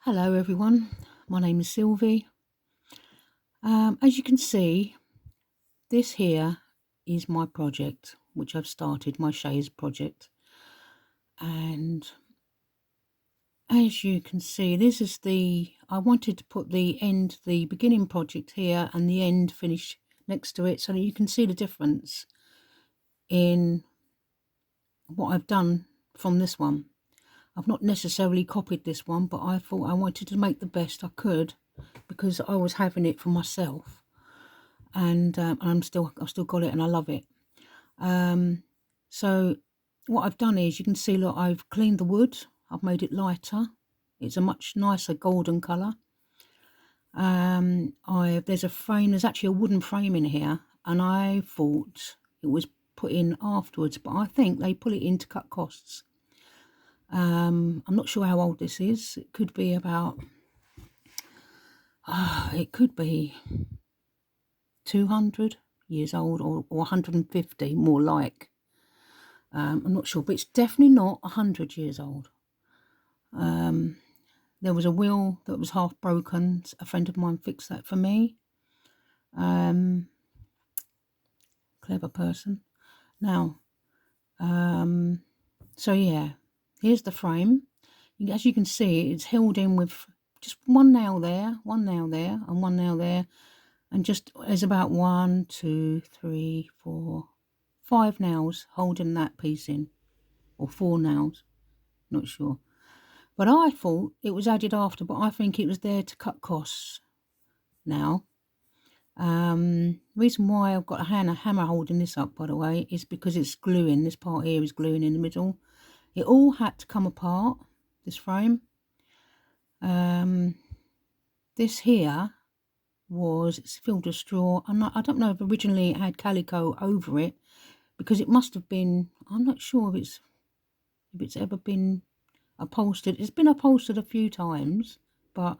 Hello everyone, my name is Sylvie. As you can see, this here is my project, which I've started, my Chaise project. And as you can see, this is I wanted to put the beginning project here and the end finish next to it so that you can see the difference in what I've done from this one. I've not necessarily copied this one, but I thought I wanted to make the best I could because I was having it for myself. And I've still got it and I love it. So what I've done is, you can see, look, I've cleaned the wood, I've made it lighter, it's a much nicer golden colour. There's a frame, there's actually a wooden frame in here, and I thought it was put in afterwards, but I think they put it in to cut costs. I'm not sure how old this is. It could be about it could be 200 years old or 150, more like. I'm not sure, but it's definitely not 100 years old. There was a wheel that was half broken. A friend of mine fixed that for me. Clever person. Now, so yeah, here's the frame. As you can see, it's held in with just one nail there, and one nail there, and just there's about 1, 2, 3, 4, 5 nails holding that piece in, or 4 nails, not sure. But I thought it was added after, but I think it was there to cut costs now. Reason why I've got a hammer holding this up, by the way, is because it's gluing. This part here is gluing in the middle. It all had to come apart, this frame. This here it's filled with straw. I don't know if originally it had calico over it, because it must have been, I'm not sure if it's ever been upholstered. It's been upholstered a few times, but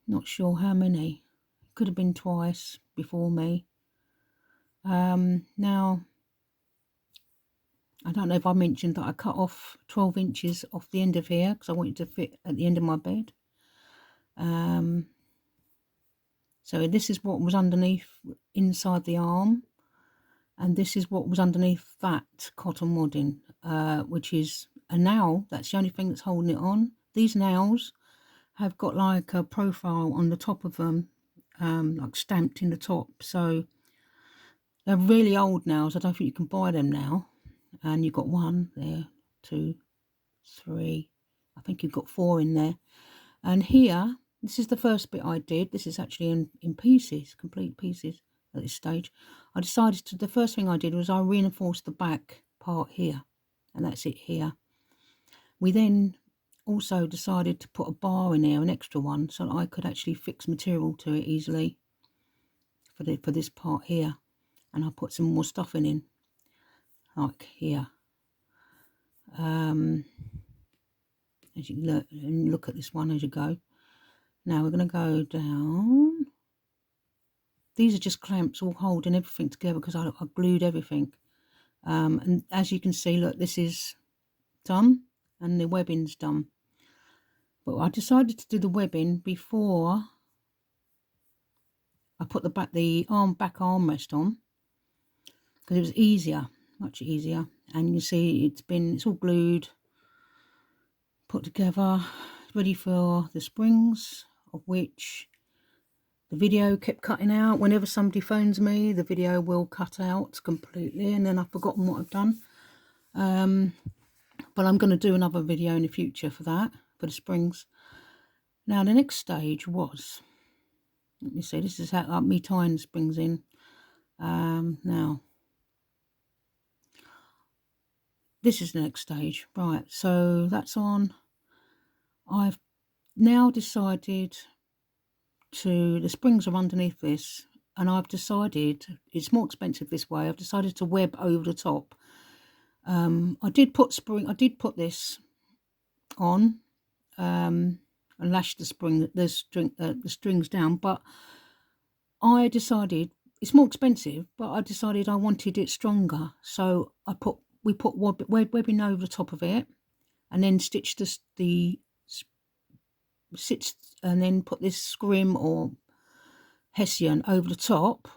not sure how many. Could have been twice before me. Now, I don't know if I mentioned that I cut off 12 inches off the end of here because I wanted to fit at the end of my bed. So this is what was underneath, inside the arm, and this is what was underneath that cotton wadding, which is a nail. That's the only thing that's holding it on. These nails have got like a profile on the top of them, like stamped in the top. So they're really old nails. I don't think you can buy them now. And you've got 1 there, 2, 3. I think you've got 4 in there. And here, this is the first bit I did. This is actually in pieces, complete pieces at this stage. The first thing I did was I reinforced the back part here, and that's it here. We then also decided to put a bar in there, an extra one, so that I could actually fix material to it easily for this part here. And I put some more stuffing in, like here. As you look at this one as you go. Now we're going to go down. These are just clamps all holding everything together because I glued everything. And as you can see, look, this is done and the webbing's done. But I decided to do the webbing before I put the back armrest on, because it was easier, much easier. And you can see it's all glued, put together, ready for the springs, of which the video kept cutting out. Whenever somebody phones me, the video will cut out completely, and then I've forgotten what I've done. But I'm going to do another video in the future for that, for the springs. Now the next stage was, let me see, this is how me tying the springs in. Now this is the next stage, right? So that's on. I've now decided the springs are underneath this, and I've decided it's more expensive this way. I've decided to web over the top. I did put this on, and lash the strings down, but I decided it's more expensive, but I decided I wanted it stronger, so we put webbing over the top of it, and then stitched the and then put this scrim or hessian over the top,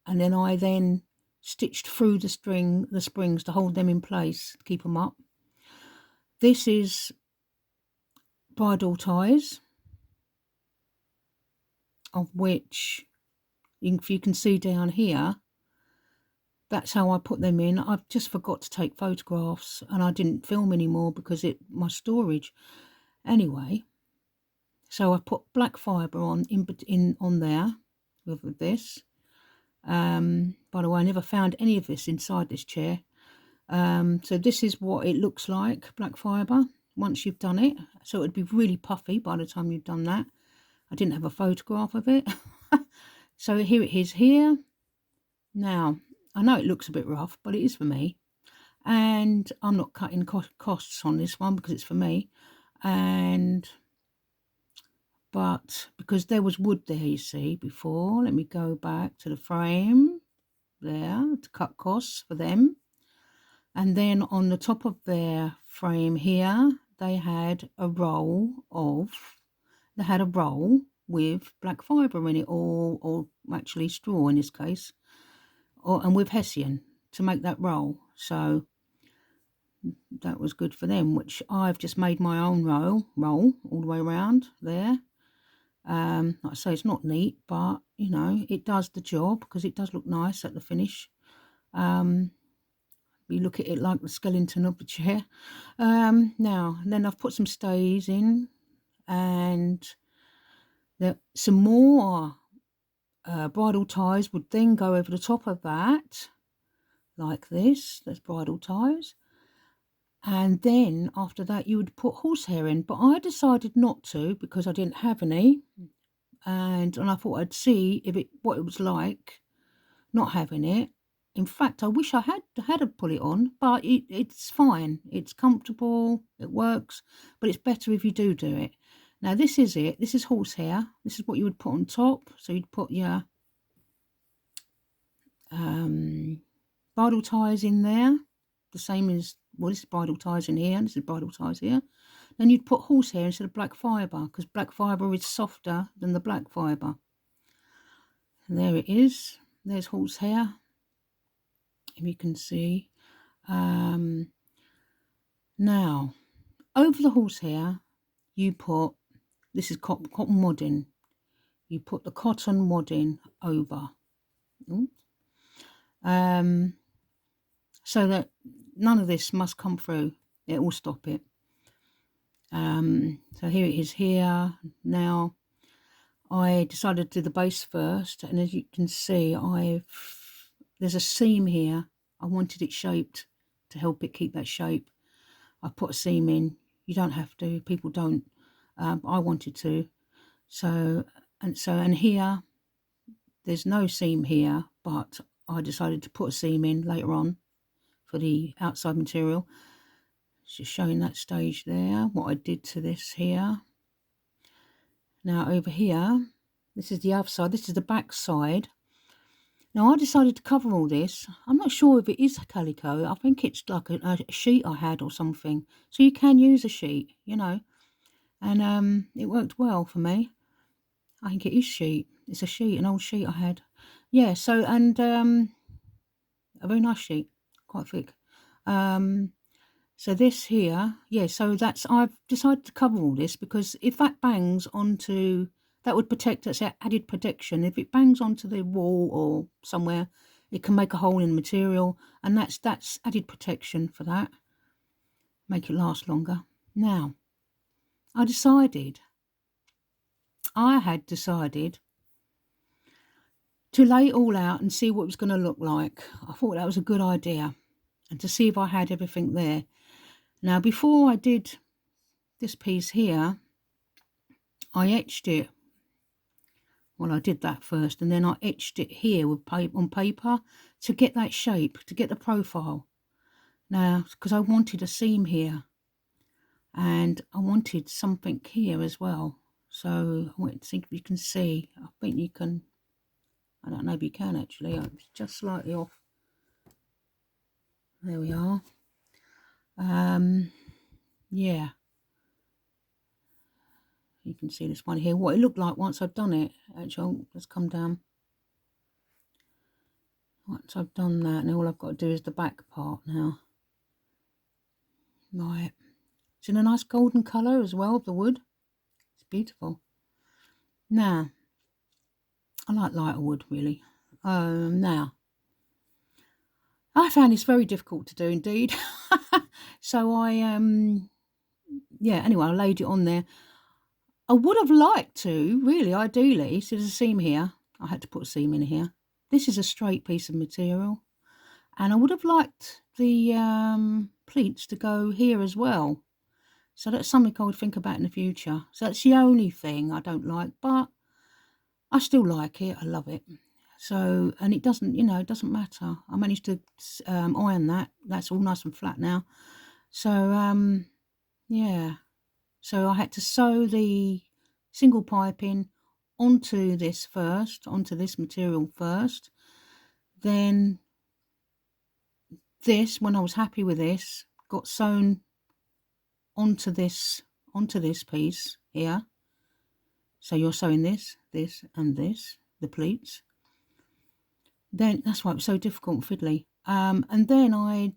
and then I then stitched through the springs to hold them in place, to keep them up. This is bridle ties, of which, if you can see down here, that's how I put them in. I've just forgot to take photographs, and I didn't film anymore because my storage. Anyway, so I put black fibre on there with this. By the way, I never found any of this inside this chair. So this is what it looks like, black fibre, once you've done it. So it'd be really puffy by the time you've done that. I didn't have a photograph of it. So here it is here. Now, I know it looks a bit rough, but it is for me. And I'm not cutting costs on this one because it's for me. But because there was wood there, you see, before. Let me go back to the frame there to cut costs for them. And then on the top of their frame here, they had a roll with black fibre in it, or actually straw in this case, and with hessian to make that roll. So that was good for them, which I've just made my own roll all the way around there. Like I say, it's not neat, but you know, it does the job because it does look nice at the finish. You look at it like the skeleton of the chair. Now, then I've put some stays in, and some more bridle ties would then go over the top of that, like this. That's bridle ties. And then after that, you would put horsehair in. But I decided not to because I didn't have any. And I thought I'd see what it was like not having it. In fact, I wish I had to put it on, but it's fine. It's comfortable. It works. But it's better if you do it. Now, this is it. This is horsehair. This is what you would put on top. So you'd put your bridle ties in there. The same as, well, this is bridle ties in here. This is bridle ties here. Then you'd put horsehair instead of black fibre, because black fibre is softer than the black fibre. And there it is. There's horsehair, if you can see. Now, over the horsehair, you put, this is cotton wadding. You put the cotton wadding over. So that none of this must come through. It will stop it. So here it is here. Now, I decided to do the base first, and as you can see, there's a seam here. I wanted it shaped to help it keep that shape. I put a seam in. You don't have to. People don't. I wanted to. And here, there's no seam here, but I decided to put a seam in later on for the outside material. Just showing that stage there, what I did to this here. Now over here, this is the other side, this is the back side. Now I decided to cover all this. I'm not sure if it is calico. I think it's like a sheet I had or something. So you can use a sheet, you know. And it worked well for me. I think it is sheet. It's a sheet, an old sheet I had. Yeah, so, and a very nice sheet, quite thick. So this here, yeah, so I've decided to cover all this because if that bangs onto, that would protect, that's added protection. If it bangs onto the wall or somewhere, it can make a hole in the material, and that's added protection for that. Make it last longer. Now, I had decided to lay it all out and see what it was going to look like. I thought that was a good idea, and to see if I had everything there. Now, before I did this piece here, I etched it. Well, I did that first, and then I etched it here with on paper to get that shape, to get the profile. Now, because I wanted a seam here, and I wanted something here as well. So I want to see if you can see. I think you can. I don't know if you can actually. It's just slightly off. There we are. can see this one here, what it looked like once I've done it. Actually, let's come down. Once I've done that, now all I've got to do is the back part now. Right. It's in a nice golden colour as well, the wood. It's beautiful. Now, I like lighter wood, really. Now, I found this very difficult to do indeed. So yeah, anyway, I laid it on there. I would have liked to, really, ideally, so there's a seam here. I had to put a seam in here. This is a straight piece of material. And I would have liked the pleats to go here as well. So that's something I would think about in the future. So that's the only thing I don't like, but I still like it. I love it. So, and it doesn't, you know, it doesn't matter. I managed to iron that. That's all nice and flat now. So, yeah. So I had to sew the single piping onto this first, onto this material first. Then this, when I was happy with this, got sewn onto this piece here. So you're sewing this, this, and this, the pleats. Then that's why it was so difficult and fiddly. And then I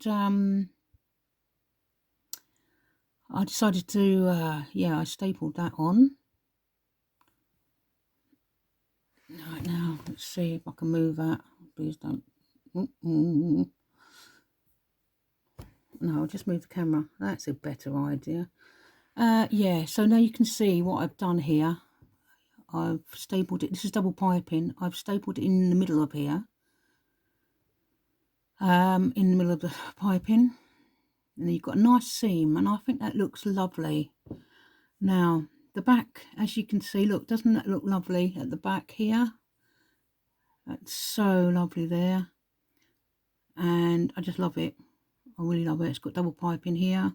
decided to yeah, I stapled that on. Right, now let's see if I can move that. Please don't. No, I'll just move the camera. That's a better idea. Yeah, so now you can see what I've done here. I've stapled it. This is double piping. I've stapled it in the middle of here. In the middle of the piping. And then you've got a nice seam, and I think that looks lovely. Now, the back, as you can see, look, doesn't that look lovely at the back here? That's so lovely there. And I just love it. I really love it. It's got double piping here.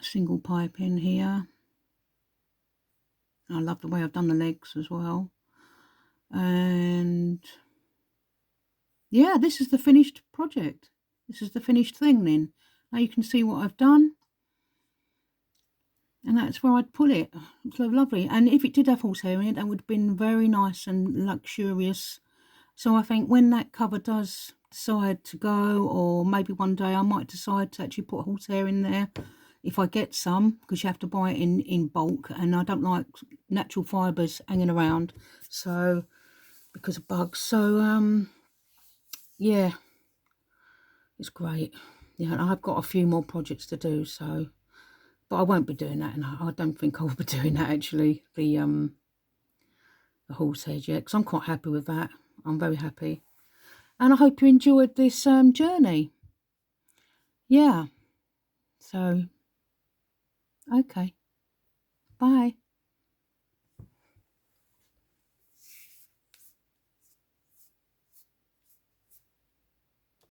Single piping here. I love the way I've done the legs as well. And yeah, this is the finished project. This is the finished thing then. Now you can see what I've done. And that's where I'd put it. It's so lovely. And if it did have horsehair in it, that would have been very nice and luxurious. So I think when that cover does decide to go, or maybe one day I might decide to actually put horsehair in there, if I get some, because you have to buy it in bulk, and I don't like natural fibres hanging around, so because of bugs. So yeah, it's great. Yeah, and I've got a few more projects to do, so, but I won't be doing that, and I don't think I will be doing that actually, the horsehair yet, because I'm quite happy with that. I'm very happy, and I hope you enjoyed this journey. Yeah, so okay, bye.